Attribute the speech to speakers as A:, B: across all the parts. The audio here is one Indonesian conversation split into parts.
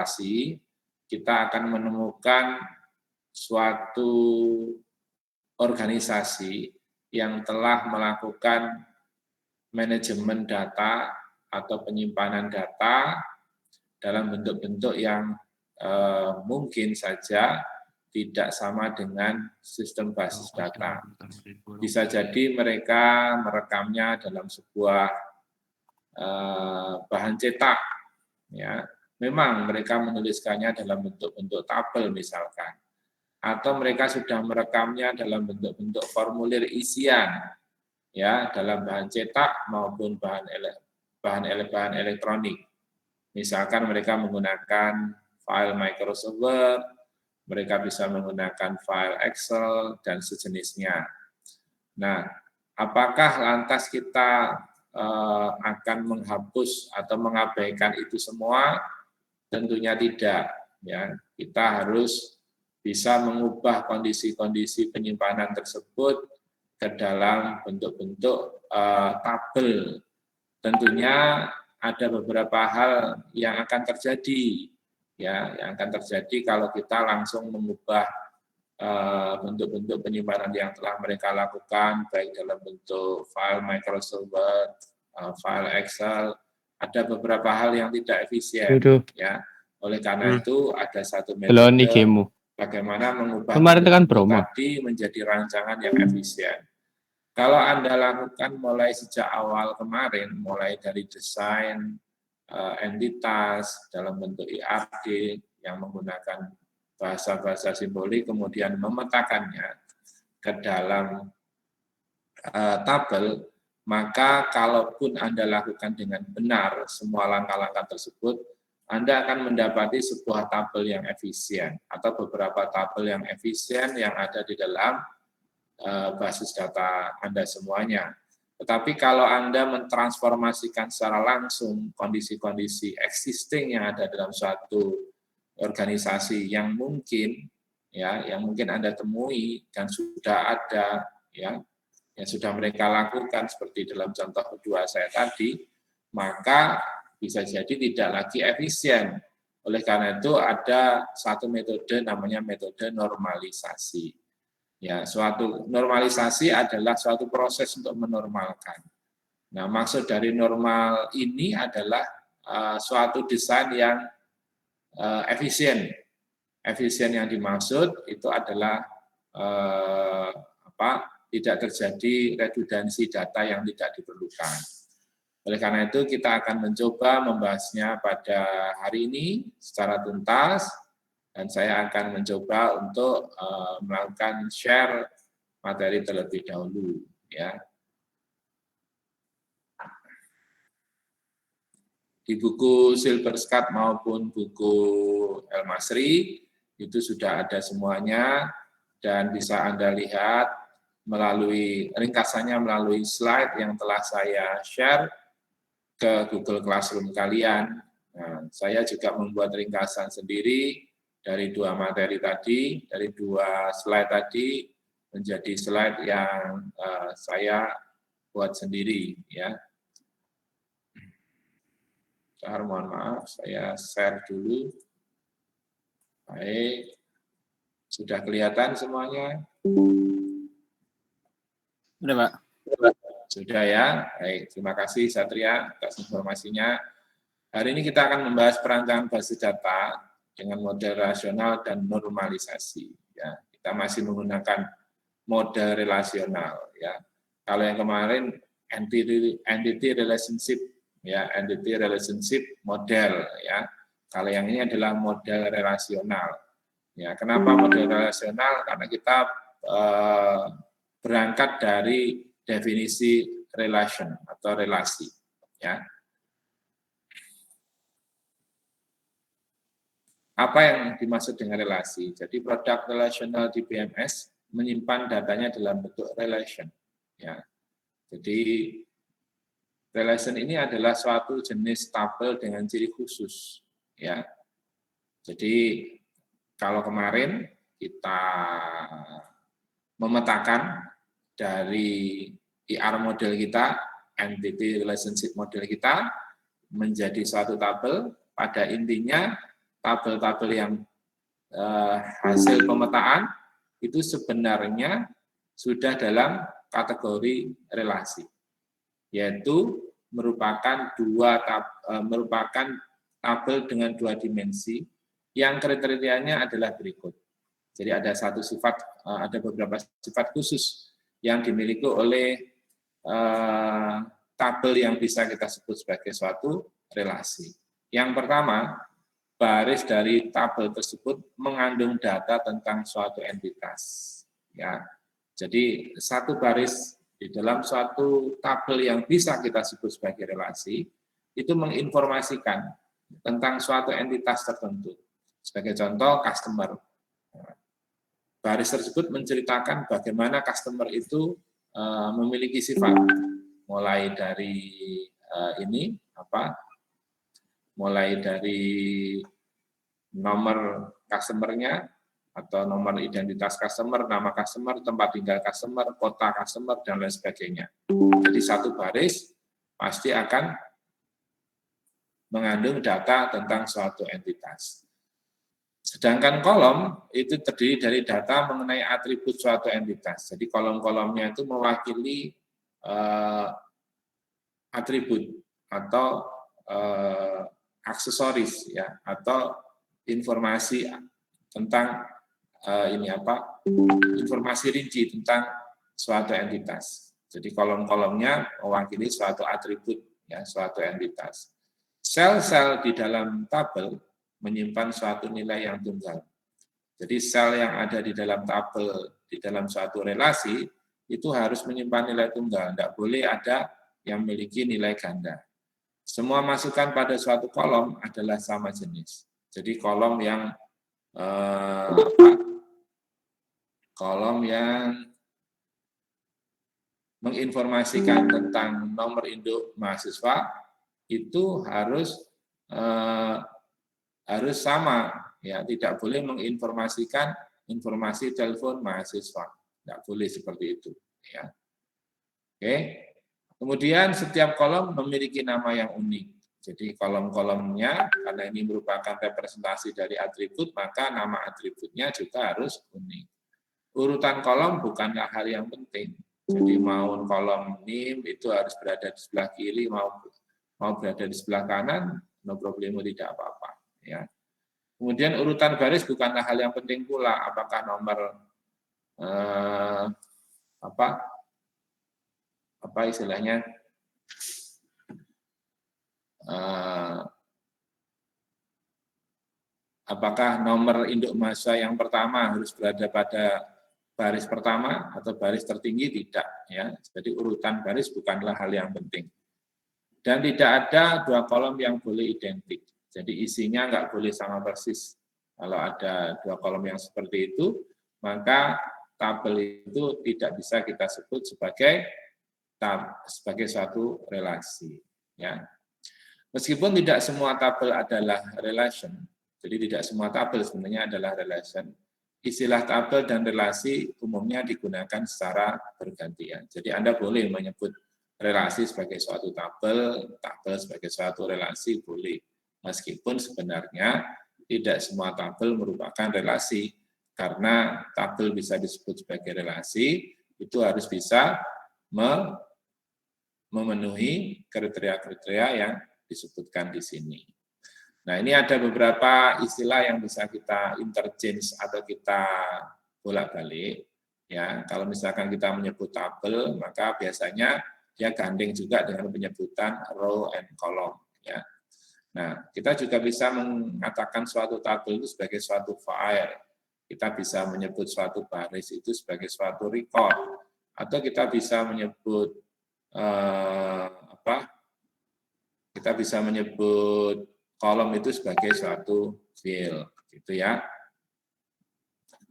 A: eksplorasi, kita akan menemukan suatu organisasi yang telah melakukan manajemen data atau penyimpanan data dalam bentuk-bentuk yang mungkin saja tidak sama dengan sistem basis data. Bisa jadi mereka merekamnya dalam sebuah bahan cetak, ya. Memang mereka menuliskannya dalam bentuk-bentuk tabel misalkan, atau mereka sudah merekamnya dalam bentuk-bentuk formulir isian, ya, dalam bahan cetak maupun bahan elektronik. Misalkan mereka menggunakan file Microsoft Word, mereka bisa menggunakan file Excel, dan sejenisnya. Nah, apakah lantas kita akan menghapus atau mengabaikan itu semua? Tentunya tidak. Ya, kita harus bisa mengubah kondisi-kondisi penyimpanan tersebut ke dalam bentuk-bentuk tabel. Tentunya ada beberapa hal yang akan terjadi, ya, yang akan terjadi kalau kita langsung mengubah bentuk-bentuk penyimpanan yang telah mereka lakukan, baik dalam bentuk file Microsoft Word, file Excel. Ada beberapa hal yang tidak efisien, ya. Oleh karena itu ada satu metode bagaimana mengubah bentuk tadi menjadi rancangan yang efisien. Kalau Anda lakukan mulai sejak awal kemarin, mulai dari desain entitas dalam bentuk IRD yang menggunakan bahasa-bahasa simbolik, kemudian memetakannya ke dalam tabel, maka kalaupun Anda lakukan dengan benar semua langkah-langkah tersebut, Anda akan mendapati sebuah tabel yang efisien atau beberapa tabel yang efisien yang ada di dalam basis data Anda semuanya. Tetapi kalau Anda mentransformasikan secara langsung kondisi-kondisi existing yang ada dalam suatu organisasi yang mungkin, ya, yang mungkin Anda temui dan sudah ada, ya, yang sudah mereka lakukan seperti dalam contoh kedua saya tadi, maka bisa jadi tidak lagi efisien. Oleh karena itu ada satu metode namanya metode normalisasi. Ya, suatu normalisasi adalah suatu proses untuk menormalkan. Nah, maksud dari normal ini adalah suatu desain yang efisien. Efisien yang dimaksud itu adalah tidak terjadi redundansi data yang tidak diperlukan. Oleh karena itu kita akan mencoba membahasnya pada hari ini secara tuntas. Dan saya akan mencoba untuk melakukan share materi terlebih dahulu, ya. Di buku Silver Scat maupun buku El Masri itu sudah ada semuanya dan bisa Anda lihat melalui ringkasannya melalui slide yang telah saya share ke Google Classroom kalian. Nah, saya juga membuat ringkasan sendiri dari dua materi tadi, dari dua slide tadi menjadi slide yang saya buat sendiri, ya. Mohon maaf, saya share dulu. Baik, sudah kelihatan semuanya?
B: Sudah, Pak.
A: Sudah ya. Baik, terima kasih Satria atas informasinya. Hari ini kita akan membahas perancangan basis data dengan model rasional dan normalisasi. Ya, kita masih menggunakan model relasional. Ya, kalau yang kemarin entity relationship, ya, entity relationship model. Ya, kalau yang ini adalah model relasional. Ya, kenapa model relasional? Karena kita berangkat dari definisi relation atau relasi. Ya. Apa yang dimaksud dengan relasi? Jadi produk relasional di BMS menyimpan datanya dalam bentuk relation. Ya. Jadi relation ini adalah suatu jenis tabel dengan ciri khusus. Ya. Jadi kalau kemarin kita memetakan dari IR model kita, entity relationship model kita menjadi suatu tabel, pada intinya tabel-tabel yang hasil pemetaan itu sebenarnya sudah dalam kategori relasi, yaitu merupakan tabel dengan 2 dimensi yang kriterianya adalah berikut. Jadi ada beberapa sifat khusus yang dimiliki oleh tabel yang bisa kita sebut sebagai suatu relasi. Yang pertama, baris dari tabel tersebut mengandung data tentang suatu entitas. Ya, jadi satu baris di dalam suatu tabel yang bisa kita sebut sebagai relasi itu menginformasikan tentang suatu entitas tertentu. Sebagai contoh, customer. Baris tersebut menceritakan bagaimana customer itu memiliki sifat, mulai dari mulai dari nomor customer-nya atau nomor identitas customer, nama customer, tempat tinggal customer, kota customer, dan lain sebagainya. Jadi satu baris pasti akan mengandung data tentang suatu entitas. Sedangkan kolom itu terdiri dari data mengenai atribut suatu entitas. Jadi kolom-kolomnya itu mewakili atribut atau aksesoris, ya, atau informasi tentang informasi rinci tentang suatu entitas. Jadi kolom-kolomnya mewakili suatu atribut, ya, suatu entitas. Sel-sel di dalam tabel menyimpan suatu nilai yang tunggal. Jadi sel yang ada di dalam tabel, di dalam suatu relasi, itu harus menyimpan nilai tunggal. Tidak boleh ada yang memiliki nilai ganda. Semua masukan pada suatu kolom adalah sama jenis. Jadi kolom yang menginformasikan tentang nomor induk mahasiswa itu harus sama, ya, tidak boleh menginformasikan informasi telepon mahasiswa, tidak boleh seperti itu, ya. Oke. Kemudian setiap kolom memiliki nama yang unik. Jadi kolom-kolomnya, karena ini merupakan representasi dari atribut, maka nama atributnya juga harus unik. Urutan kolom bukanlah hal yang penting. Jadi mau kolom NIM itu harus berada di sebelah kiri, mau berada di sebelah kanan, no problemo, tidak apa-apa. Ya. Kemudian urutan baris bukanlah hal yang penting pula. Apakah nomor istilahnya apakah nomor induk mahasiswa yang pertama harus berada pada baris pertama atau baris tertinggi? Tidak, ya. Jadi urutan baris bukanlah hal yang penting. Dan tidak ada dua kolom yang boleh identik. Jadi isinya nggak boleh sama persis. Kalau ada dua kolom yang seperti itu, maka tabel itu tidak bisa kita sebut sebagai suatu relasi, ya. Meskipun tidak semua tabel adalah relation, jadi tidak semua tabel sebenarnya adalah relation. Istilah tabel dan relasi umumnya digunakan secara bergantian. Jadi Anda boleh menyebut relasi sebagai suatu tabel sebagai suatu relasi boleh. Meskipun sebenarnya tidak semua tabel merupakan relasi, karena tabel bisa disebut sebagai relasi, itu harus bisa memenuhi kriteria-kriteria yang disebutkan di sini. Nah, ini ada beberapa istilah yang bisa kita interchange atau kita bolak-balik. Ya, kalau misalkan kita menyebut tabel, maka biasanya dia gandeng juga dengan penyebutan row and column. Ya. Nah, kita juga bisa mengatakan suatu tabel itu sebagai suatu file. Kita bisa menyebut suatu baris itu sebagai suatu record, atau kita bisa menyebut kita bisa menyebut kolom itu sebagai suatu field, gitu ya.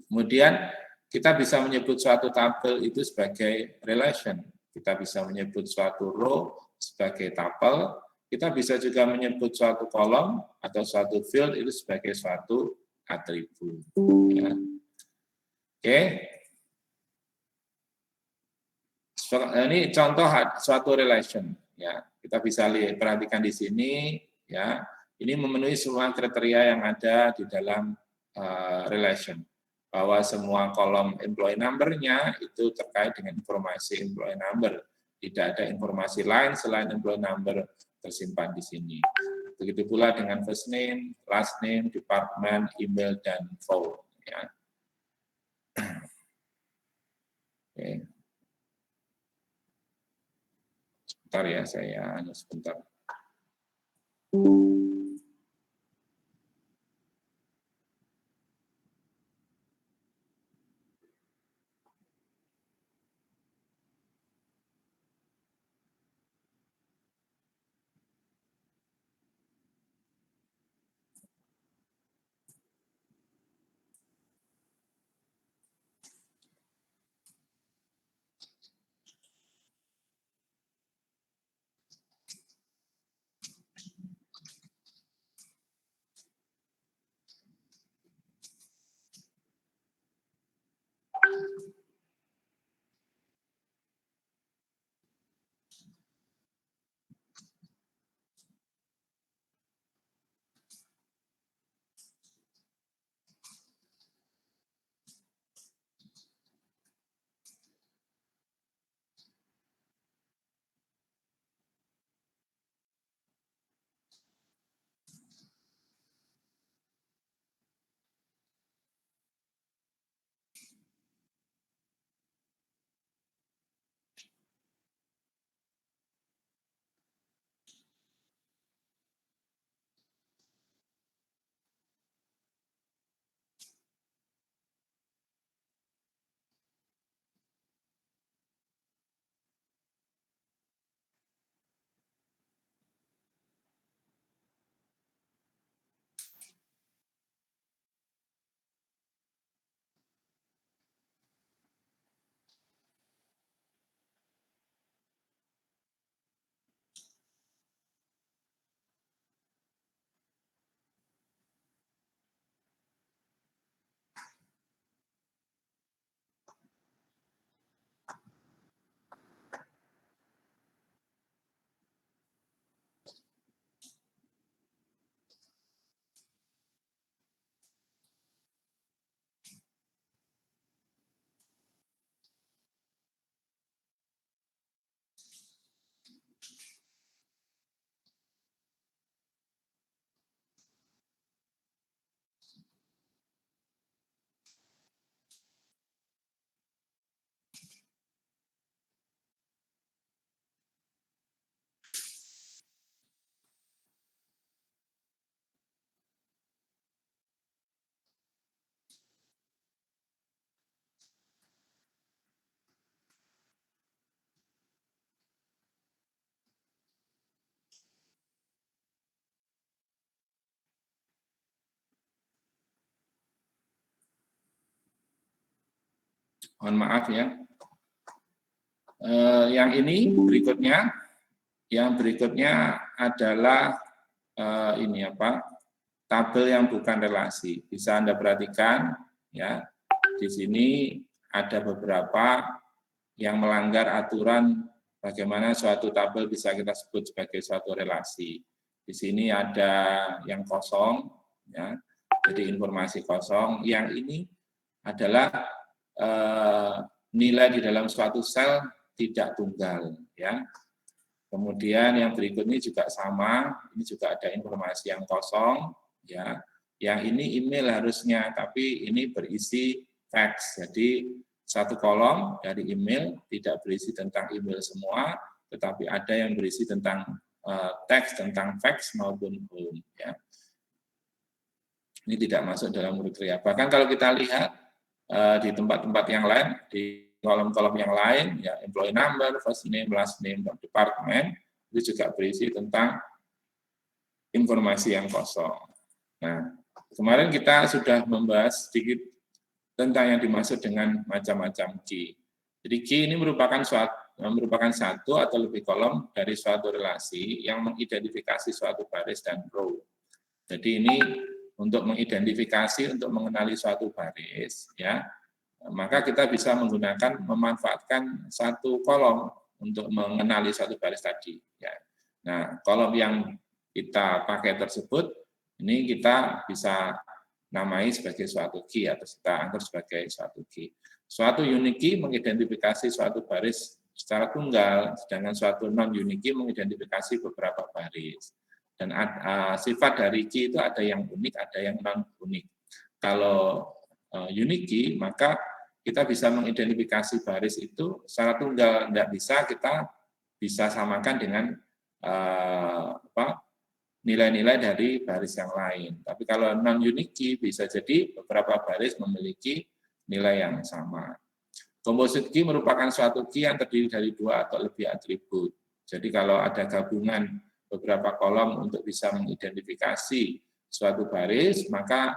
A: Kemudian kita bisa menyebut suatu tabel itu sebagai relation. Kita bisa menyebut suatu row sebagai tabel. Kita bisa juga menyebut suatu kolom atau suatu field itu sebagai suatu atribut. Ya. Oke. Ini contoh suatu relation. Ya, kita bisa perhatikan di sini, ya. Ini memenuhi semua kriteria yang ada di dalam relation, bahwa semua kolom employee number-nya itu terkait dengan informasi employee number. Tidak ada informasi lain selain employee number tersimpan di sini. Begitu pula dengan first name, last name, department, email, dan phone. Ya. Oke. Sebentar ya, saya sebentar. Mohon maaf ya. Yang ini berikutnya, adalah ini apa? Tabel yang bukan relasi. Bisa Anda perhatikan ya. Di sini ada beberapa yang melanggar aturan bagaimana suatu tabel bisa kita sebut sebagai suatu relasi. Di sini ada yang kosong ya. Jadi informasi kosong. Yang ini adalah nilai di dalam suatu sel tidak tunggal ya. Kemudian yang berikutnya juga sama, ini juga ada informasi yang kosong ya. Yang ini email harusnya, tapi ini berisi fax. Jadi satu kolom dari email tidak berisi tentang email semua, tetapi ada yang berisi tentang teks tentang fax maupun home ya. Ini tidak masuk dalam kriteria. Bahkan kalau kita lihat di tempat-tempat yang lain, di kolom-kolom yang lain, ya employee number, first name, last name, dan department, itu juga berisi tentang informasi yang kosong. Nah, kemarin kita sudah membahas sedikit tentang yang dimaksud dengan macam-macam key. Jadi key ini merupakan satu atau lebih kolom dari suatu relasi yang mengidentifikasi suatu baris dan row. Jadi ini untuk mengidentifikasi, untuk mengenali suatu baris, ya, maka kita bisa memanfaatkan satu kolom untuk mengenali satu baris tadi. Ya. Nah, kolom yang kita pakai tersebut, ini kita bisa namai sebagai suatu key atau kita anggap sebagai suatu key. Suatu unique key mengidentifikasi suatu baris secara tunggal, sedangkan suatu non-unique key mengidentifikasi beberapa baris. Dan sifat dari key itu ada yang unik, ada yang non-unik. Kalau unique key, maka kita bisa mengidentifikasi baris itu secara tunggal, tidak bisa kita bisa samakan dengan nilai-nilai dari baris yang lain. Tapi kalau non-unique key bisa jadi beberapa baris memiliki nilai yang sama. Composite key merupakan suatu key yang terdiri dari 2 atau lebih atribut. Jadi kalau ada gabungan beberapa kolom untuk bisa mengidentifikasi suatu baris, maka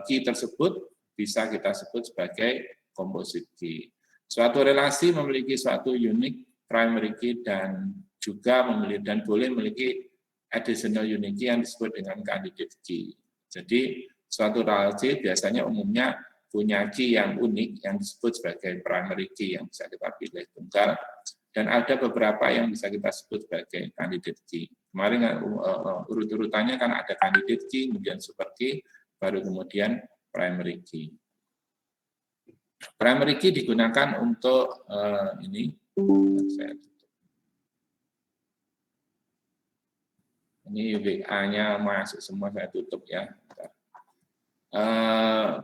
A: key tersebut bisa kita sebut sebagai composite key. Suatu relasi memiliki suatu unique primary key dan juga boleh memiliki additional unique key yang disebut dengan candidate key. Jadi suatu relasi biasanya umumnya punya key yang unik yang disebut sebagai primary key yang bisa kita pilih tunggal, dan ada beberapa yang bisa kita sebut sebagai candidate key. Kemarin urut-urutannya kan ada candidate key, kemudian super key, baru kemudian primary key. Primary key digunakan untuk ini WA-nya masuk semua, saya tutup ya.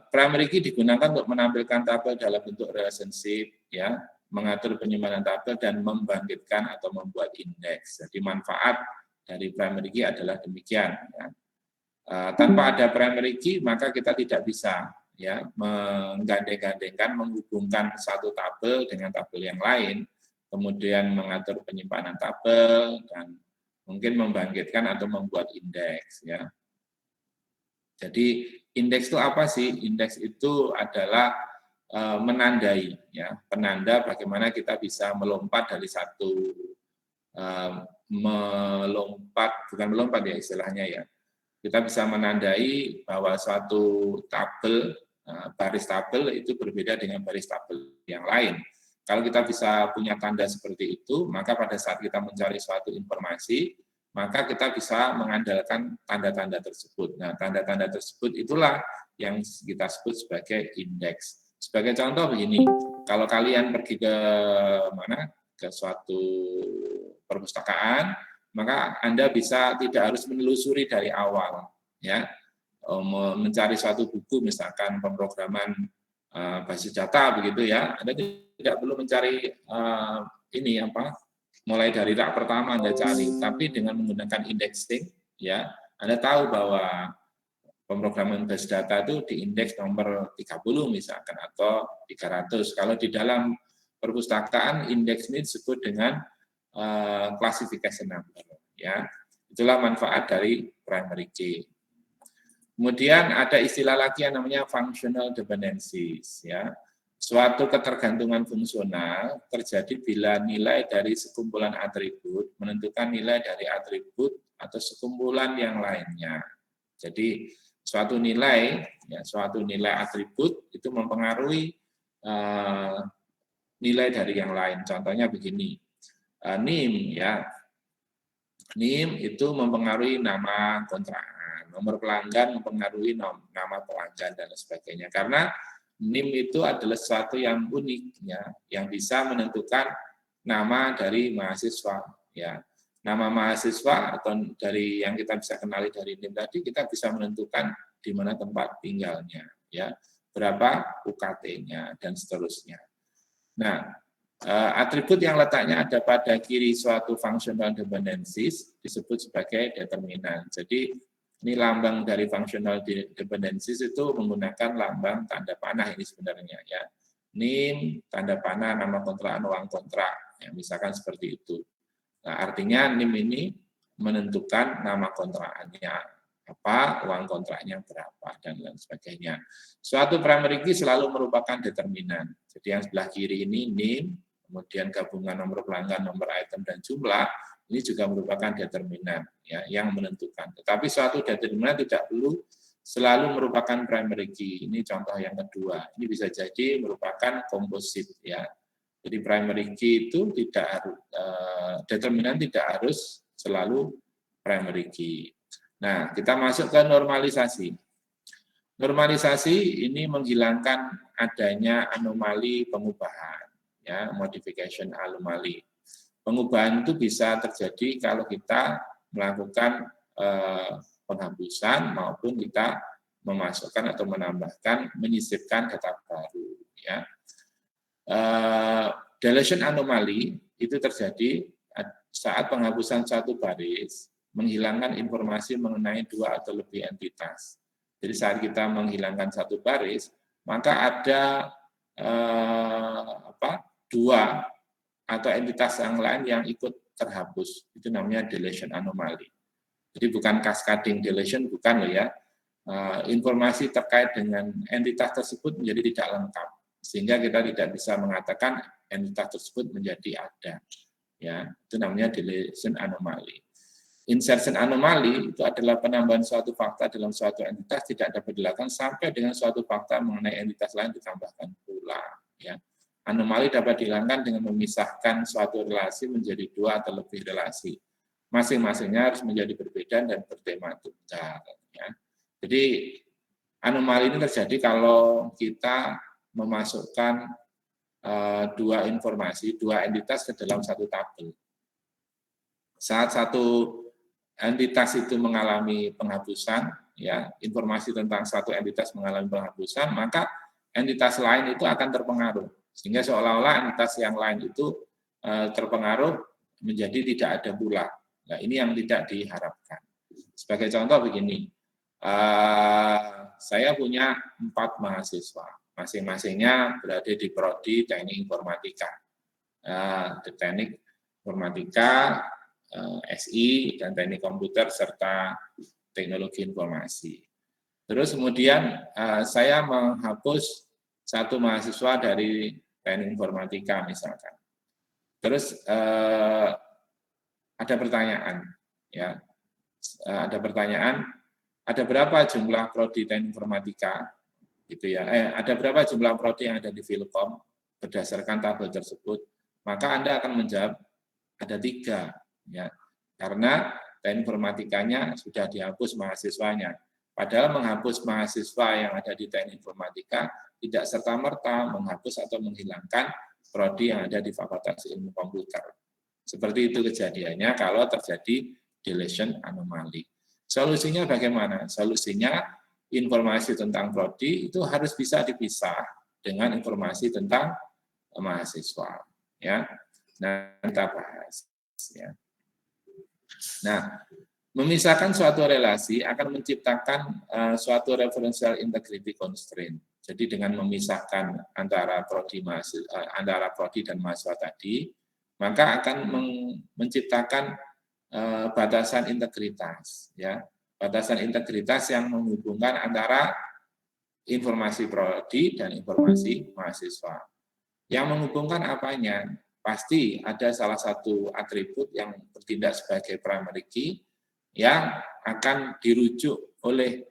A: Primary key digunakan untuk menampilkan tabel dalam bentuk relationship, ya, mengatur penyimpanan tabel dan membangkitkan atau membuat indeks. Jadi manfaat dari primary key adalah demikian. Ya. Tanpa ada primary key maka kita tidak bisa ya menggandeng-gandengkan, menghubungkan satu tabel dengan tabel yang lain, kemudian mengatur penyimpanan tabel dan mungkin membangkitkan atau membuat indeks ya. Jadi indeks itu apa sih? Indeks itu adalah menandai ya, penanda bagaimana kita bisa melompat dari satu bukan melompat ya istilahnya ya. Kita bisa menandai bahwa suatu tabel, baris tabel itu berbeda dengan baris tabel yang lain. Kalau kita bisa punya tanda seperti itu, maka pada saat kita mencari suatu informasi, maka kita bisa mengandalkan tanda-tanda tersebut. Nah, tanda-tanda tersebut itulah yang kita sebut sebagai indeks. Sebagai contoh begini, kalau kalian pergi ke suatu perpustakaan, maka Anda bisa tidak harus menelusuri dari awal, ya, mencari suatu buku, misalkan pemrograman basis data begitu ya, Anda tidak perlu mencari mulai dari rak pertama Anda cari, tapi dengan menggunakan indexing, ya, Anda tahu bahwa pemrograman basis data itu di indeks nomor 30 misalkan atau 300. Kalau di dalam perpustakaan indeks ini disebut dengan classification number ya. Itulah manfaat dari primary key. Kemudian ada istilah lagi yang namanya functional dependencies ya. Suatu ketergantungan fungsional terjadi bila nilai dari sekumpulan atribut menentukan nilai dari atribut atau sekumpulan yang lainnya. Jadi suatu nilai atribut itu mempengaruhi nilai dari yang lain. Contohnya begini, NIM ya, NIM itu mempengaruhi nama kontrakan, nomor pelanggan mempengaruhi nama pelanggan dan sebagainya. Karena NIM itu adalah sesuatu yang unik ya, yang bisa menentukan nama dari mahasiswa ya. Nama mahasiswa atau dari yang kita bisa kenali dari NIM tadi, kita bisa menentukan di mana tempat tinggalnya, ya, berapa UKT-nya dan seterusnya. Nah, atribut yang letaknya ada pada kiri suatu functional dependencies disebut sebagai determinan. Jadi ini lambang dari functional dependencies itu menggunakan lambang tanda panah ini sebenarnya ya. NIM, tanda panah, nama kontrakan, uang kontrak, ya, misalkan seperti itu. Nah, artinya NIM ini menentukan nama kontrakannya apa, uang kontraknya berapa, dan lain sebagainya. Suatu primary key selalu merupakan determinan. Jadi yang sebelah kiri ini NIM, kemudian gabungan nomor pelanggan, nomor item, dan jumlah, ini juga merupakan determinan ya, yang menentukan. Tetapi suatu determinan tidak perlu selalu merupakan primary key. Ini contoh yang kedua. Ini bisa jadi merupakan komposit ya. Jadi primary key itu tidak harus determinan tidak harus selalu primary key. Nah, kita masuk ke normalisasi. Normalisasi ini menghilangkan adanya anomali pengubahan, ya, modification anomaly. Pengubahan itu bisa terjadi kalau kita melakukan penghapusan maupun kita memasukkan atau menambahkan, menyisipkan data baru. Ya. Deletion anomaly itu terjadi saat penghapusan satu baris menghilangkan informasi mengenai dua atau lebih entitas. Jadi saat kita menghilangkan satu baris, maka ada dua atau entitas yang lain yang ikut terhapus. Itu namanya deletion anomaly. Jadi bukan cascading deletion, bukan loh ya. Informasi terkait dengan entitas tersebut menjadi tidak lengkap, sehingga kita tidak bisa mengatakan entitas tersebut menjadi ada. Ya, itu namanya deletion anomaly. Insertion anomaly itu adalah penambahan suatu fakta dalam suatu entitas tidak dapat dilakukan sampai dengan suatu fakta mengenai entitas lain ditambahkan pula. Ya. Anomali dapat dihilangkan dengan memisahkan suatu relasi menjadi dua atau lebih relasi. Masing-masingnya harus menjadi berbeda dan bertema tunggal. Ya. Jadi anomali ini terjadi kalau kita memasukkan dua informasi, dua entitas ke dalam satu tabel. Saat satu entitas itu mengalami penghapusan, ya, informasi tentang satu entitas mengalami penghapusan, maka entitas lain itu akan terpengaruh, sehingga seolah-olah entitas yang lain itu terpengaruh menjadi tidak ada pula. Nah, ini yang tidak diharapkan. Sebagai contoh begini, saya punya 4 mahasiswa, masing-masingnya berada di prodi Teknik Informatika, Teknik Informatika, SI, dan Teknik Komputer, serta Teknologi Informasi. Terus kemudian saya menghapus satu mahasiswa dari Teknik Informatika misalkan. Terus ada pertanyaan, ya, ada berapa jumlah prodi Teknik Informatika, gitu ya? Ada berapa jumlah prodi yang ada di Filkom berdasarkan tabel tersebut? Maka Anda akan menjawab ada 3. Ya, karena teknik informatikanya sudah dihapus mahasiswanya. Padahal menghapus mahasiswa yang ada di teknik informatika tidak serta-merta menghapus atau menghilangkan prodi yang ada di Fakultas Ilmu Komputer. Seperti itu kejadiannya kalau terjadi deletion anomaly. Solusinya bagaimana? Solusinya informasi tentang prodi itu harus bisa dipisah dengan informasi tentang mahasiswa. Ya, nah kita bahas. Ya. Nah, memisahkan suatu relasi akan menciptakan suatu referential integrity constraint. Jadi dengan memisahkan antara prodi dan mahasiswa tadi, maka akan menciptakan batasan integritas, ya, batasan integritas yang menghubungkan antara informasi prodi dan informasi mahasiswa. Yang menghubungkan apanya? Pasti ada salah satu atribut yang bertindak sebagai primary key yang akan dirujuk oleh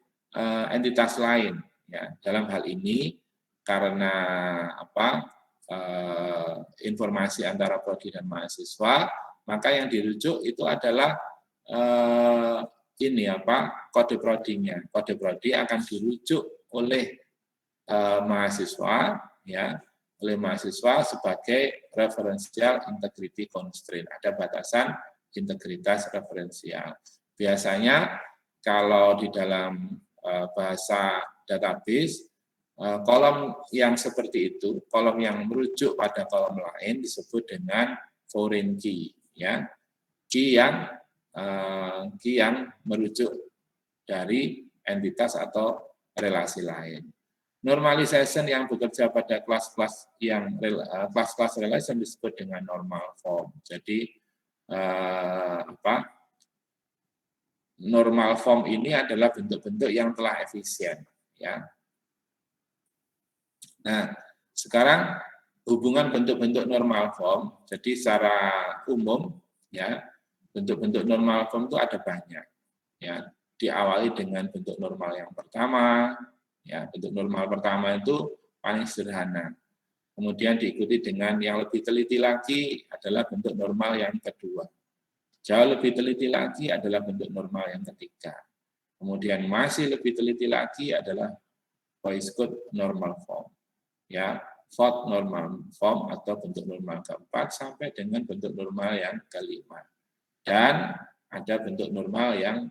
A: entitas lain. Ya, dalam hal ini karena informasi antara prodi dan mahasiswa, maka yang dirujuk itu adalah kode prodinya. Kode prodi akan dirujuk oleh mahasiswa, ya, oleh mahasiswa sebagai referential integrity constraint. Ada batasan integritas referensial. Biasanya kalau di dalam bahasa database, kolom yang seperti itu, kolom yang merujuk pada kolom lain disebut dengan foreign key, ya. Key yang merujuk dari entitas atau relasi lain. Normalization yang bekerja pada kelas-kelas relation disebut dengan normal form. Jadi normal form ini adalah bentuk-bentuk yang telah efisien, ya. Nah, sekarang hubungan bentuk-bentuk normal form. Jadi secara umum, ya, bentuk-bentuk normal form itu ada banyak, ya. Diawali dengan bentuk normal yang pertama. Ya, bentuk normal pertama itu paling sederhana. Kemudian diikuti dengan yang lebih teliti lagi adalah bentuk normal yang kedua. Jauh lebih teliti lagi adalah bentuk normal yang ketiga. Kemudian masih lebih teliti lagi adalah voice code normal form. Ya, Vogt normal form atau bentuk normal keempat sampai dengan bentuk normal yang kelima. Dan ada bentuk normal yang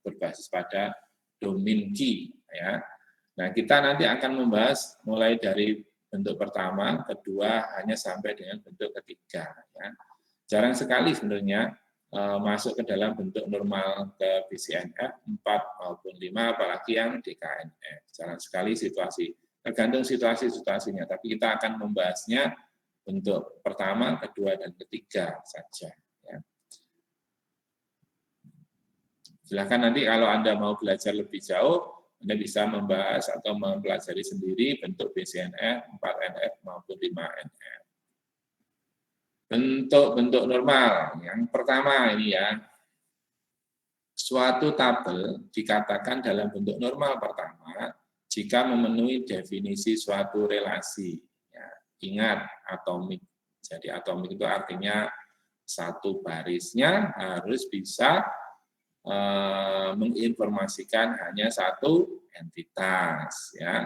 A: berbasis pada domain key. Ya. Nah, kita nanti akan membahas mulai dari bentuk pertama, kedua, hanya sampai dengan bentuk ketiga. Ya. Jarang sekali sebenarnya masuk ke dalam bentuk normal ke BCNF 4 maupun 5, apalagi yang DKNF. Jarang sekali situasi, tergantung situasi-situasinya, tapi kita akan membahasnya bentuk pertama, kedua, dan ketiga saja. Ya. Silakan nanti kalau Anda mau belajar lebih jauh, Anda bisa membahas atau mempelajari sendiri bentuk BCNF, 4NF maupun 5NF. Bentuk-bentuk normal. Yang pertama ini ya, suatu tabel dikatakan dalam bentuk normal pertama jika memenuhi definisi suatu relasi. Ya, ingat, atomik. Jadi atomik itu artinya satu barisnya harus bisa menginformasikan hanya satu entitas. Ya.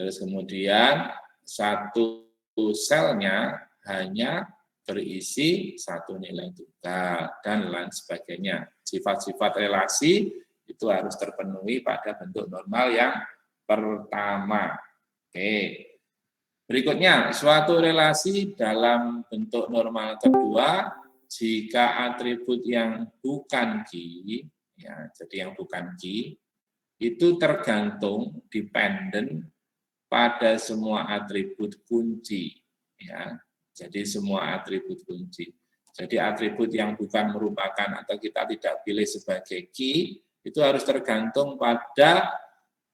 A: Terus kemudian satu selnya hanya berisi satu nilai tunggal, dan lain sebagainya. Sifat-sifat relasi itu harus terpenuhi pada bentuk normal yang pertama. Oke. Berikutnya, suatu relasi dalam bentuk normal kedua, jika atribut yang bukan key, ya, jadi yang bukan key, itu tergantung, dependen pada semua atribut kunci. Ya. Jadi semua atribut kunci. Jadi atribut yang bukan merupakan atau kita tidak pilih sebagai key, itu harus tergantung pada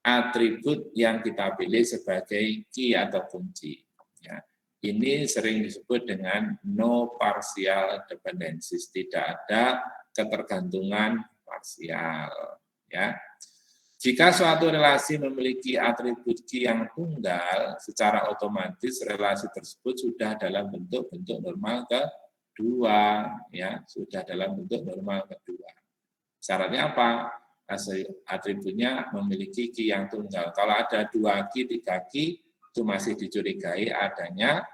A: atribut yang kita pilih sebagai key atau kunci. Ya. Ini sering disebut dengan no partial dependencies, tidak ada ketergantungan parsial. Ya. Jika suatu relasi memiliki atribut key yang tunggal, secara otomatis relasi tersebut sudah dalam bentuk normal kedua, ya, sudah dalam bentuk normal kedua. Syaratnya apa? Atributnya memiliki key yang tunggal. Kalau ada 2 key, 3 key, itu masih dicurigai adanya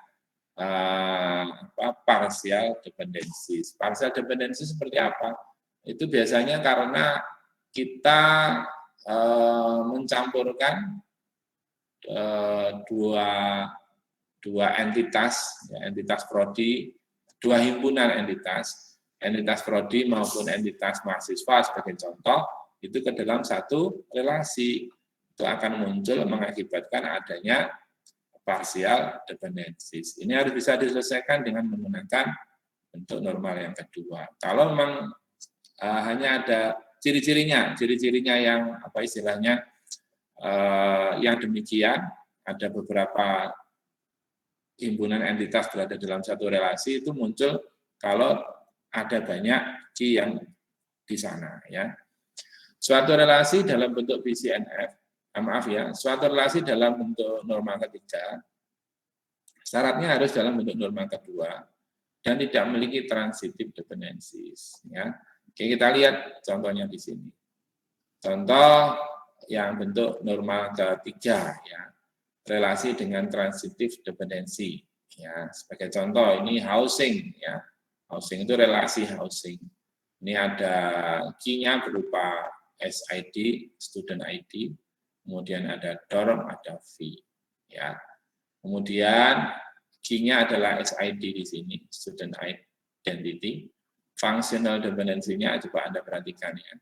A: partial dependencies. Partial dependencies seperti apa? Itu biasanya karena kita mencampurkan dua entitas, ya, entitas prodi, 2 himpunan entitas prodi maupun entitas mahasiswa sebagai contoh, itu ke dalam satu relasi, itu akan muncul mengakibatkan adanya partial dependencies. Ini harus bisa diselesaikan dengan menggunakan bentuk normal yang kedua. Kalau memang hanya ada ciri-cirinya yang apa istilahnya yang demikian, ada beberapa himpunan entitas berada dalam satu relasi, itu muncul kalau ada banyak key yang di sana. Ya. Suatu relasi dalam bentuk BCNF, suatu relasi dalam bentuk normal ketiga, syaratnya harus dalam bentuk normal kedua dan tidak memiliki transitive dependencies. Ya. Oke, kita lihat contohnya di sini. Contoh yang bentuk normal ketiga, ya, relasi dengan transitive dependency. Ya, sebagai contoh ini housing, ya, housing itu relasi housing. Ini ada key-nya berupa SID, student ID, kemudian ada dorm, ada fee. Ya, kemudian key-nya adalah SID di sini, student identity. Functional dependency-nya coba Anda perhatikan ya.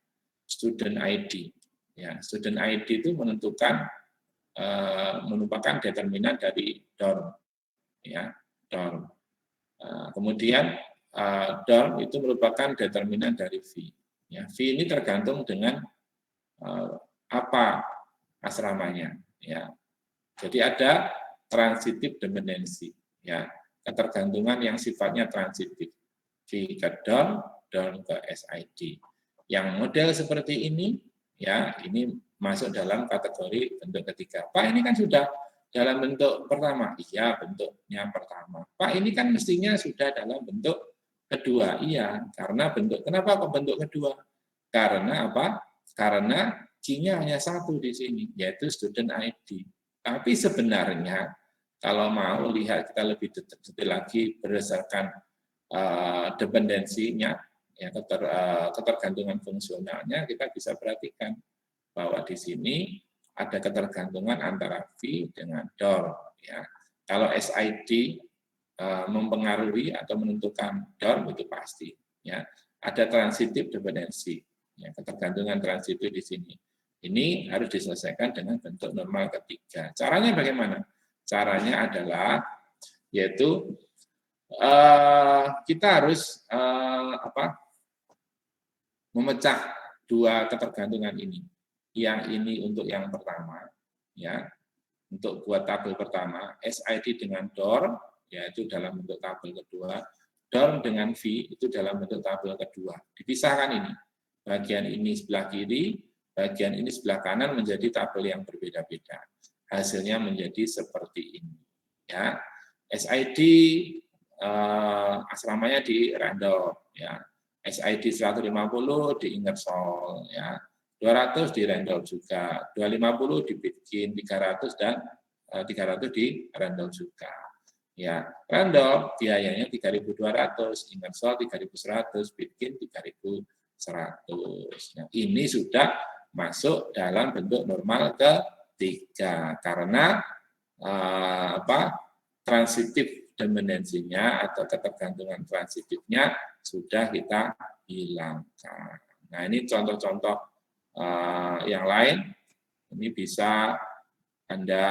A: Student ID. Ya, student ID itu merupakan determinan dari dorm. Ya, dorm. Kemudian dorm itu merupakan determinan dari fee. Ya, fee ini tergantung dengan apa asramanya. Ya. Jadi ada transitive dependency. Ya, ketergantungan yang sifatnya transitif. Fee ke dorm ke SID. Yang model seperti ini, ya, ini masuk dalam kategori bentuk ketiga. Pak, ini kan sudah dalam bentuk pertama. Iya, bentuknya pertama. Pak, ini kan mestinya sudah dalam bentuk kedua. Iya, karena kenapa kok bentuk kedua? Karena apa? Karena key-nya hanya satu di sini, yaitu student ID. Tapi sebenarnya kalau mau lihat kita lebih detail lagi berdasarkan dependensinya, ya, ketergantungan fungsionalnya, kita bisa perhatikan bahwa di sini ada ketergantungan antara V dengan DOR. Ya. Kalau SID mempengaruhi atau menentukan DOR itu pasti. Ya. Ada transitive dependency, ya, ketergantungan transitif di sini. Ini harus diselesaikan dengan bentuk normal ketiga. Caranya bagaimana? Caranya adalah yaitu kita harus memecah dua ketergantungan ini. Yang ini untuk yang pertama, ya, untuk buat tabel pertama, SID dengan DOR, yaitu dalam bentuk tabel kedua, DOR dengan V itu dalam bentuk tabel kedua. Dipisahkan ini. Bagian ini sebelah kiri, bagian ini sebelah kanan menjadi tabel yang berbeda-beda. Hasilnya menjadi seperti ini. Ya, SID asramanya di Randolph, ya. SID 150 di Ingersoll, ya. 200 di Randolph juga, 250 di Pitkin, 300 dan 300 di Randolph juga. Ya, Randolph biayanya 3.200, Ingersoll 3.100, Pitkin 3.100. Nah, ini sudah masuk dalam bentuk normal ketiga karena transitif dependensinya atau ketergantungan transitifnya sudah kita hilangkan. Nah, ini contoh-contoh yang lain. Ini bisa Anda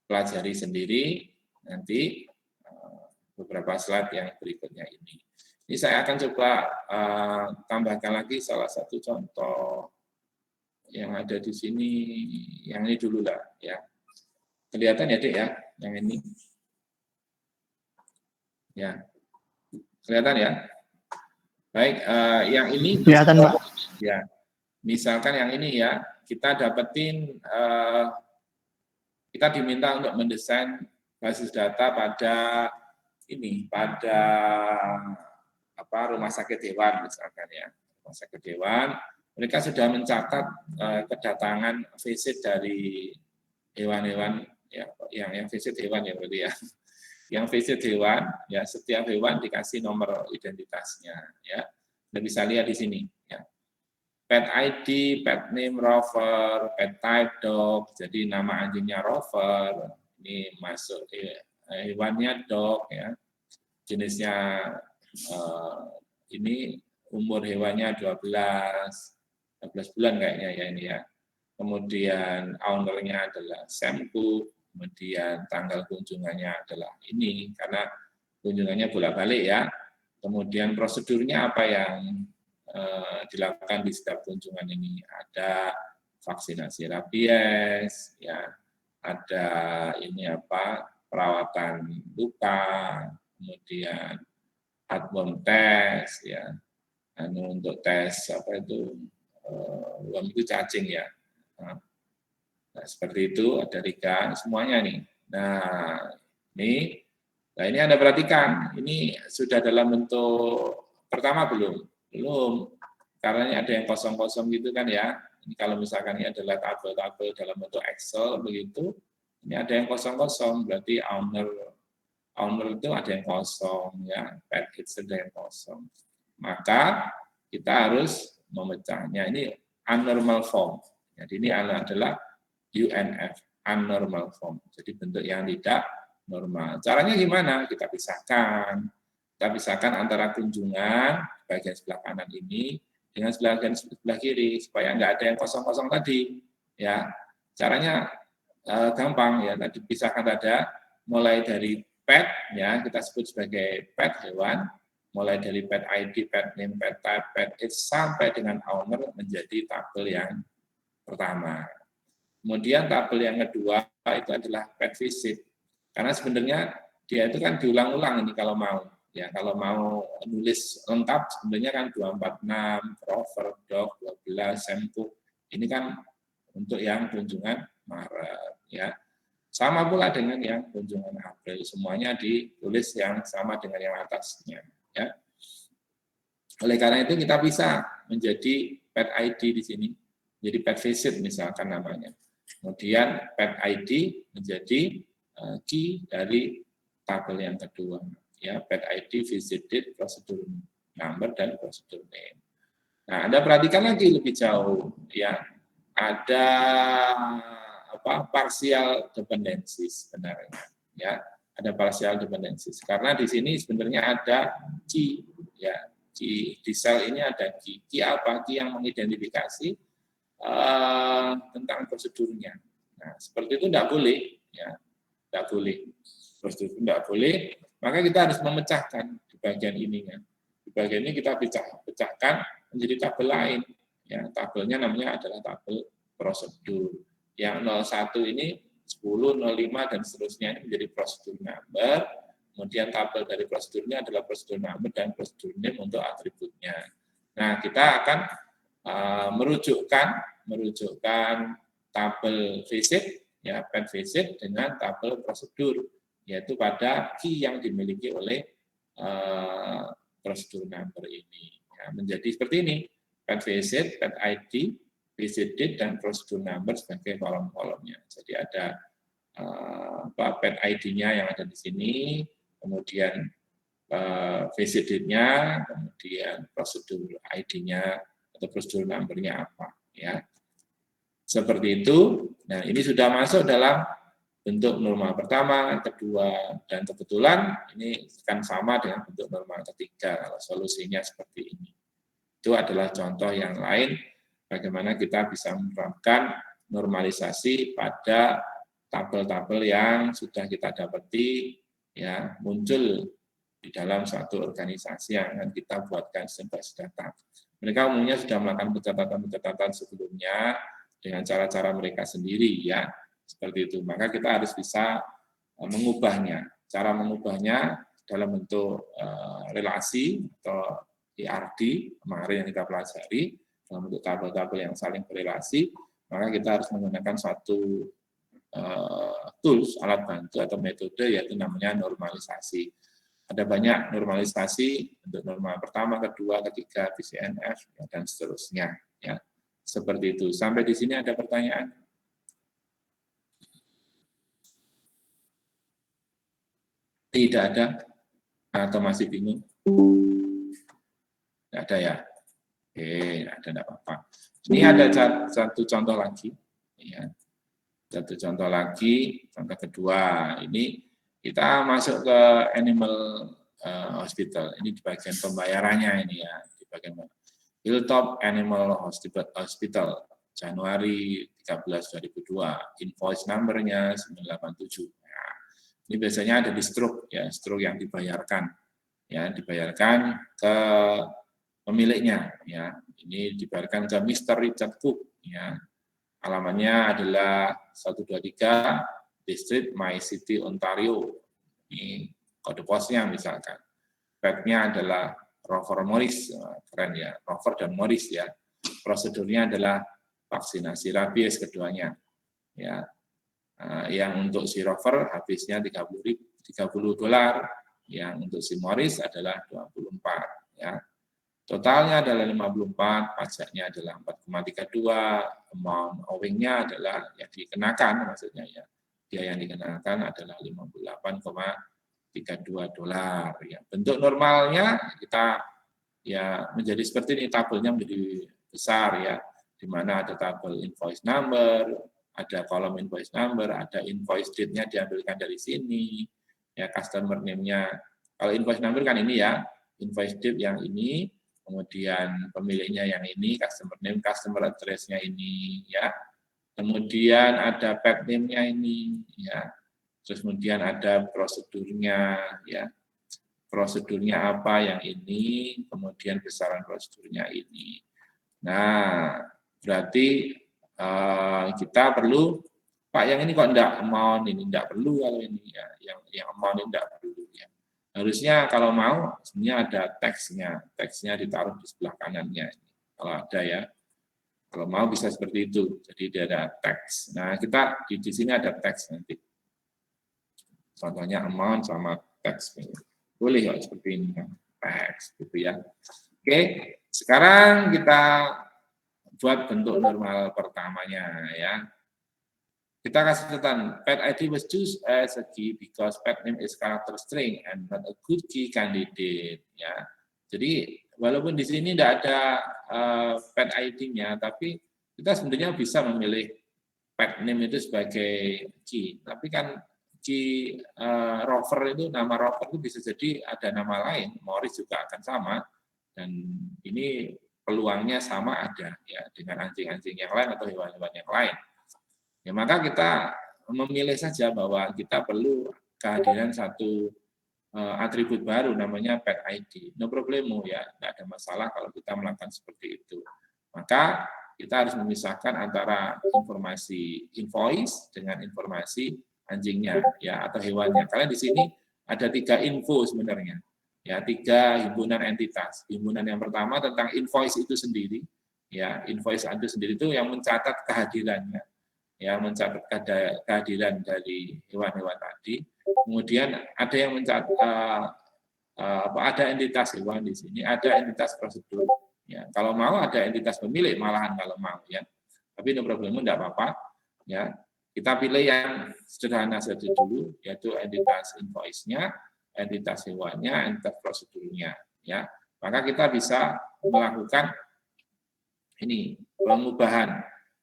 A: pelajari sendiri nanti beberapa slide yang berikutnya ini. Ini saya akan coba tambahkan lagi salah satu contoh yang ada di sini. Yang ini dulu lah, ya. Kelihatan ya, Dek, ya, yang ini. Ya, kelihatan ya. Baik, yang ini
B: kelihatan, Pak.
A: Ya, misalkan yang ini ya, kita dapetin, kita diminta untuk mendesain basis data pada rumah sakit hewan misalkan ya, rumah sakit hewan. Mereka sudah mencatat kedatangan visit dari hewan-hewan ya, yang visit hewan ya berarti ya. Yang visit hewan ya, setiap hewan dikasih nomor identitasnya ya. Anda bisa lihat di sini ya. Pet ID, pet name Rover, pet type dog. Jadi nama anjingnya Rover. Ini masuk hewannya dog ya. Jenisnya ini umur hewannya 12 bulan kayaknya ya ini ya. Kemudian ownernya adalah Sam Cook, kemudian tanggal kunjungannya adalah ini, karena kunjungannya bolak-balik ya. Kemudian prosedurnya apa yang dilakukan di setiap kunjungan ini. Ada vaksinasi rabies, ya, ada perawatan luka, kemudian heartworm test, ya, untuk tes worm itu cacing ya. Nah, seperti itu ada Rika, semuanya nih. Nah, ini Anda perhatikan, ini sudah dalam bentuk pertama belum, karena ini ada yang kosong-kosong gitu kan ya. Ini kalau misalkan ini adalah tabel-tabel dalam bentuk Excel begitu, ini ada yang kosong-kosong, berarti owner itu ada yang kosong ya, pet itu ada yang kosong. Maka kita harus memecahnya. Ini abnormal form. Jadi ini adalah UNF, abnormal form. Jadi bentuk yang tidak normal. Caranya gimana? Kita pisahkan. Kita pisahkan antara kunjungan bagian sebelah kanan ini dengan bagian sebelah kiri supaya nggak ada yang kosong-kosong tadi. Ya, caranya gampang ya. Tadi pisahkan ada mulai dari pet ya, kita sebut sebagai pet hewan, mulai dari pet ID, pet name, pet type, pet age sampai dengan owner menjadi tabel yang pertama. Kemudian tabel yang kedua itu adalah pet visit. Karena sebenarnya dia itu kan diulang-ulang ini kalau mau. Ya, kalau mau nulis lengkap sebenarnya kan 246, Rover, Dog, 12, Sempu. Ini kan untuk yang kunjungan Maret ya. Sama pula dengan yang kunjungan April, semuanya ditulis yang sama dengan yang atasnya. Ya. Oleh karena itu kita bisa menjadi pet ID di sini, jadi pet visit misalkan namanya. Kemudian pet ID menjadi key dari tabel yang kedua, ya pet ID, visit date, prosedur number dan prosedur name. Nah, Anda perhatikan lagi lebih jauh, ya ada partial dependencies sebenarnya, ya ada partial dependencies karena di sini sebenarnya ada key, ya di sel ini ada key apa? Key yang mengidentifikasi tentang prosedurnya. Nah, seperti itu tidak boleh, ya tidak boleh. Seperti itu tidak boleh, maka kita harus memecahkan di bagian ininya. Di bagian ini kita pecahkan menjadi tabel lain. Ya, tabelnya namanya adalah tabel prosedur. Yang 01 ini 10, 05 dan seterusnya ini menjadi prosedur number. Kemudian tabel dari prosedurnya adalah prosedur number dan prosedur name untuk atributnya. Nah, kita akan merujukkan tabel visit, ya pet visit dengan tabel prosedur, yaitu pada key yang dimiliki oleh prosedur number ini. Ya, menjadi seperti ini, pet visit, pet ID, visit date, dan prosedur number sebagai kolom-kolomnya. Jadi ada pet ID-nya yang ada di sini, kemudian visit date-nya, kemudian prosedur ID-nya atau prosedur number-nya apa, ya. Seperti itu. Nah, ini sudah masuk dalam bentuk normal pertama, kedua, dan kebetulan ini akan sama dengan bentuk normal ketiga kalau solusinya seperti ini. Itu adalah contoh yang lain bagaimana kita bisa menerapkan normalisasi pada tabel-tabel yang sudah kita dapati, ya muncul di dalam suatu organisasi yang akan kita buatkan sintesis data. Mereka umumnya sudah melakukan pencatatan-pencatatan sebelumnya dengan cara-cara mereka sendiri, ya seperti itu. Maka kita harus bisa mengubahnya. Cara mengubahnya dalam bentuk relasi atau IRD kemarin yang kita pelajari dalam bentuk tabel-tabel yang saling berrelasi. Maka kita harus menggunakan suatu tools, alat bantu atau metode, yaitu namanya normalisasi. Ada banyak normalisasi untuk normal pertama, kedua, ketiga, PCNF, dan seterusnya. Ya, seperti itu. Sampai di sini ada pertanyaan? Tidak ada? Atau masih bingung? Tidak ada ya? Oke, ada, tidak apa-apa. Ini ada satu contoh lagi. Ya. Satu contoh lagi, contoh kedua. Ini kita masuk ke animal hospital. Ini di bagian pembayarannya ini ya, di bagian Hilltop Animal Hospital Januari 13 2002. Invoice number-nya 987. Nah, ini biasanya ada di stroke ya, stroke yang dibayarkan ya, dibayarkan ke pemiliknya ya. Ini dibayarkan ke Mr. Richard Cook ya. Alamannya adalah 123 District My City Ontario. Ini kode posnya misalkan. Fact-nya adalah Rover Morris, keren ya, Rover dan Morris ya. Prosedurnya adalah vaksinasi rabies keduanya. Ya. Yang untuk si Rover habisnya $30, yang untuk si Morris adalah 24 ya. Totalnya adalah 54, pajaknya adalah 4,32, amount owing-nya adalah yang dikenakan, maksudnya ya, dia yang dikenakan adalah $58,32. Ya. Bentuk normalnya kita ya menjadi seperti ini, tabelnya menjadi besar ya, di mana ada tabel invoice number, ada kolom invoice number, ada invoice date-nya diambilkan dari sini, ya customer name-nya. Kalau invoice number kan ini ya, invoice date yang ini, kemudian pemiliknya yang ini, customer name, customer address-nya ini, ya. Kemudian ada pet name-nya ini, ya. Terus kemudian ada prosedurnya, ya. Prosedurnya apa yang ini, kemudian besaran prosedurnya ini. Nah, berarti kita perlu, Pak yang ini kok enggak amount, ini enggak perlu kalau ini, ya. Yang amount ini enggak perlu, ya. Harusnya kalau mau sebenarnya ada teksnya ditaruh di sebelah kanannya kalau ada ya. Kalau mau bisa seperti itu. Jadi dia ada teks. Nah, kita di sini ada teks nanti. Contohnya amount sama tax. Boleh ya seperti ini kan, tax gitu ya. Oke, sekarang kita buat bentuk normal pertamanya ya. Kita kasih catatan, pet ID was choose as a key because pet name is character string and not a good key candidate. Ya, jadi walaupun di sini tidak ada pet ID-nya, tapi kita sebenarnya bisa memilih pet name itu sebagai key. Tapi kan key rover itu, nama rover itu bisa jadi ada nama lain, Morris juga akan sama, dan ini peluangnya sama ada ya dengan anjing-anjing yang lain atau hewan-hewan yang lain. Ya, maka kita memilih saja bahwa kita perlu kehadiran satu atribut baru namanya pet ID. No problemo ya, tidak ada masalah kalau kita melakukan seperti itu. Maka kita harus memisahkan antara informasi invoice dengan informasi anjingnya ya atau hewannya. Karena di sini ada 3 info sebenarnya. Ya, 3 himpunan entitas. Himpunan yang pertama tentang invoice itu sendiri. Ya, invoice itu sendiri itu yang mencatat kehadirannya. Ya, mencatat kehadiran dari hewan-hewan tadi. Kemudian ada yang mencatat ada entitas hewan di sini, ada entitas prosedur. Ya, kalau mau ada entitas pemilik malahan kalau mau ya. Tapi no problem, tidak apa-apa. Ya, kita pilih yang sederhana saja dulu, yaitu entitas invoice-nya, entitas hewannya, entitas prosedurnya. Ya, maka kita bisa melakukan ini pengubahan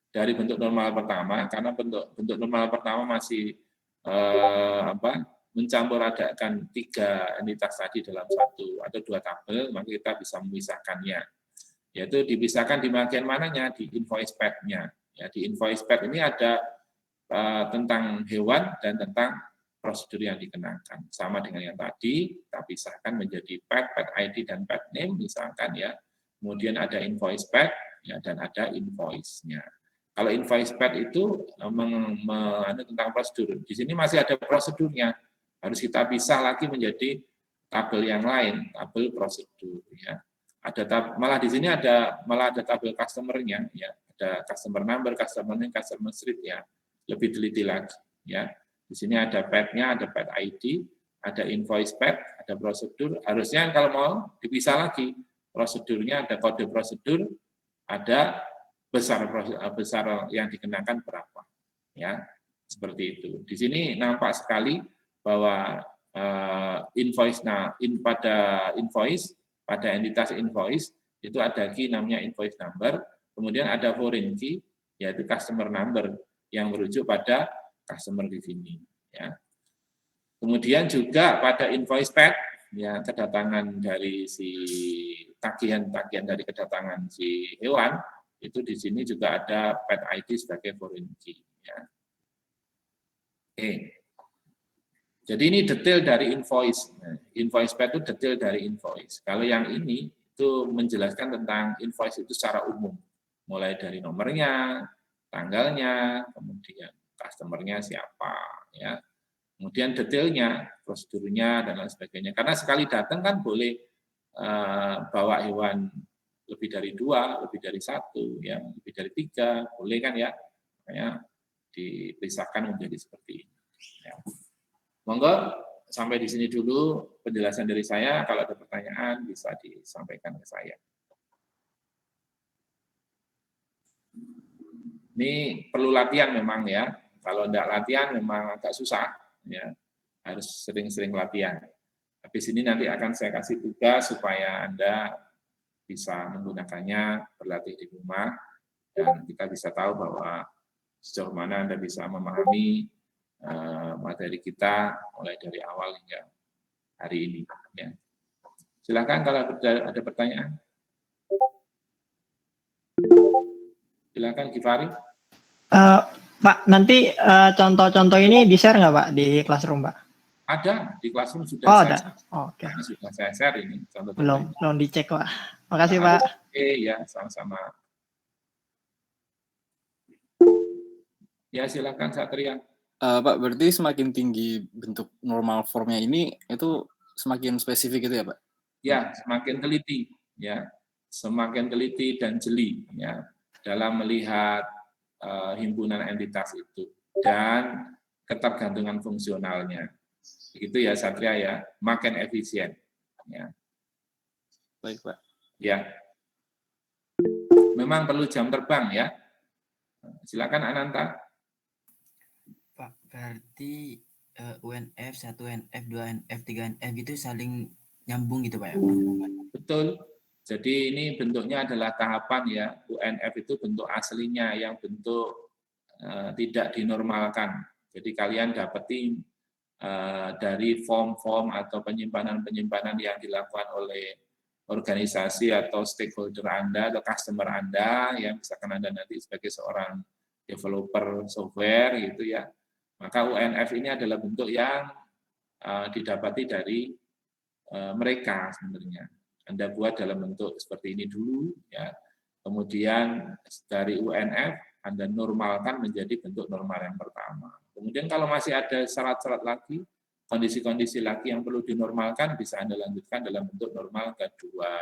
A: dari bentuk normal pertama, karena bentuk normal pertama masih mencampur adakan 3 entitas tadi dalam 1 atau 2 tabel, maka kita bisa memisahkannya. Yaitu dipisahkan di bagian mananya, di invoice pad-nya. Ya, di invoice pad ini ada tentang hewan dan tentang prosedur yang dikenakan. Sama dengan yang tadi, kita pisahkan menjadi pad ID, dan pad name misalkan ya. Kemudian ada invoice pad ya, dan ada invoice-nya. Kalau invoice pad itu tentang prosedur. Di sini masih ada prosedurnya. Harus kita pisah lagi menjadi tabel yang lain, tabel prosedur ya. Malah di sini ada tabel customer-nya ya. Ada customer number, customer name, customer street ya. Lebih teliti lagi ya. Di sini ada pad-nya, ada pad ID, ada invoice pad, ada prosedur. Harusnya kalau mau dipisah lagi. Prosedurnya ada kode prosedur, ada besar yang dikenakan berapa ya, seperti itu. Di sini nampak sekali bahwa pada entitas invoice itu ada key namanya invoice number, kemudian ada foreign key yaitu customer number yang merujuk pada customer di sini ya. Kemudian juga pada invoice pad ya, kedatangan dari si tagihan dari kedatangan si hewan itu di sini juga ada pad ID sebagai foreign key ya. Oke. Jadi ini detail dari invoice. Nah, invoice pad itu detail dari invoice. Kalau yang ini itu menjelaskan tentang invoice itu secara umum, mulai dari nomornya, tanggalnya, kemudian customer-nya siapa ya. Kemudian detailnya, prosedurnya dan lain sebagainya. Karena sekali datang kan boleh bawa hewan lebih dari 2, lebih dari 1, ya, lebih dari 3, boleh kan ya? Makanya dipisahkan menjadi seperti ini. Ya. Monggo sampai di sini dulu penjelasan dari saya. Kalau ada pertanyaan bisa disampaikan ke saya. Ini perlu latihan memang ya. Kalau tidak latihan memang agak susah. Ya, harus sering-sering latihan. Habis ini nanti akan saya kasih tugas supaya Anda bisa menggunakannya, berlatih di rumah, dan kita bisa tahu bahwa sejauh mana Anda bisa memahami materi kita mulai dari awal hingga hari ini. Ya. Silakan kalau ada pertanyaan. Silakan Gifari.
B: Pak, nanti contoh-contoh ini di-share nggak Pak di Classroom Pak?
A: Ada, di Classroom sudah
B: ada. Oke.
A: Sudah saya share ini.
B: Belum dicek Pak. Makasih Pak.
A: Oke, ya, sama-sama. Ya, silakan Satria.
C: Pak, berarti semakin tinggi bentuk normal formnya ini, itu semakin spesifik itu ya Pak?
A: Ya, semakin teliti. Ya, semakin teliti dan jeli ya dalam melihat himpunan entitas itu dan ketergantungan fungsionalnya. Begitu ya Satria ya, makin efisien. Ya.
C: Baik, Pak.
A: Ya. Memang perlu jam terbang ya. Silakan Ananta.
D: Pak, berarti UNF, 1 UNF, 2 UNF, 3 UNF gitu saling nyambung gitu Pak ya?
A: Betul. Jadi ini bentuknya adalah tahapan ya. UNF itu bentuk aslinya yang bentuk tidak dinormalkan. Jadi kalian dapati dari form-form atau penyimpanan-penyimpanan yang dilakukan oleh organisasi atau stakeholder Anda atau customer Anda, yang misalkan Anda nanti sebagai seorang developer software gitu ya, maka UNF ini adalah bentuk yang didapati dari mereka sebenarnya. Anda buat dalam bentuk seperti ini dulu, ya. Kemudian dari UNF Anda normalkan menjadi bentuk normal yang pertama. Kemudian kalau masih ada syarat-syarat lagi, kondisi-kondisi lagi yang perlu dinormalkan, bisa Anda lanjutkan dalam bentuk normal kedua.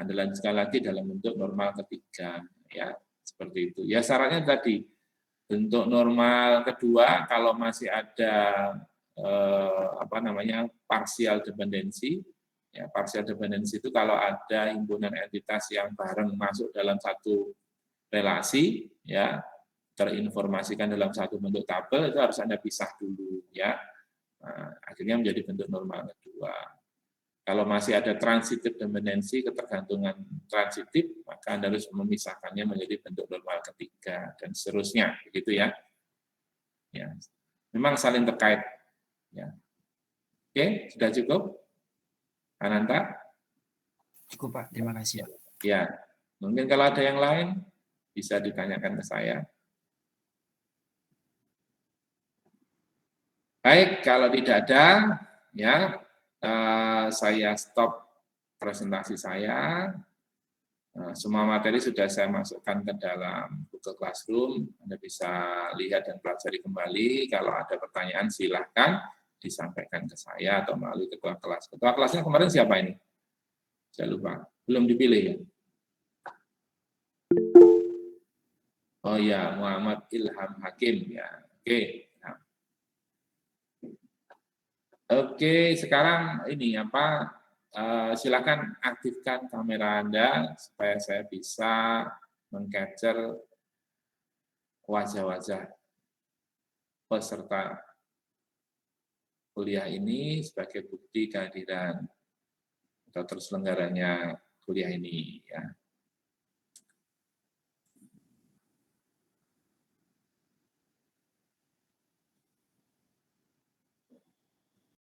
A: Anda lanjutkan lagi dalam bentuk normal ketiga, ya seperti itu. Ya syaratnya tadi bentuk normal kedua kalau masih ada partial dependency. Ya, partial dependency itu kalau ada himpunan entitas yang bareng masuk dalam satu relasi, ya terinformasikan dalam satu bentuk tabel, itu harus Anda pisah dulu, ya. Nah, akhirnya menjadi bentuk normal kedua. Kalau masih ada transitive dependency, ketergantungan transitif, maka Anda harus memisahkannya menjadi bentuk normal ketiga dan seterusnya, begitu ya. Ya, memang saling terkait. Ya. Oke, sudah cukup? Ananta?
D: Cukup Pak, terima kasih Pak.
A: Ya, mungkin kalau ada yang lain bisa ditanyakan ke saya. Baik, kalau tidak ada, ya saya stop presentasi saya. Semua materi sudah saya masukkan ke dalam Google Classroom. Anda bisa lihat dan pelajari kembali. Kalau ada pertanyaan silahkan disampaikan ke saya atau melalui ketua kelas. Ketua kelasnya kemarin siapa ini? Saya lupa. Belum dipilih ya? Oh ya, Muhammad Ilham Hakim ya. Oke. Nah. Oke, sekarang ini apa? Silakan aktifkan kamera Anda supaya saya bisa meng-capture wajah-wajah peserta kuliah ini sebagai bukti kehadiran atau terselenggaranya kuliah ini ya.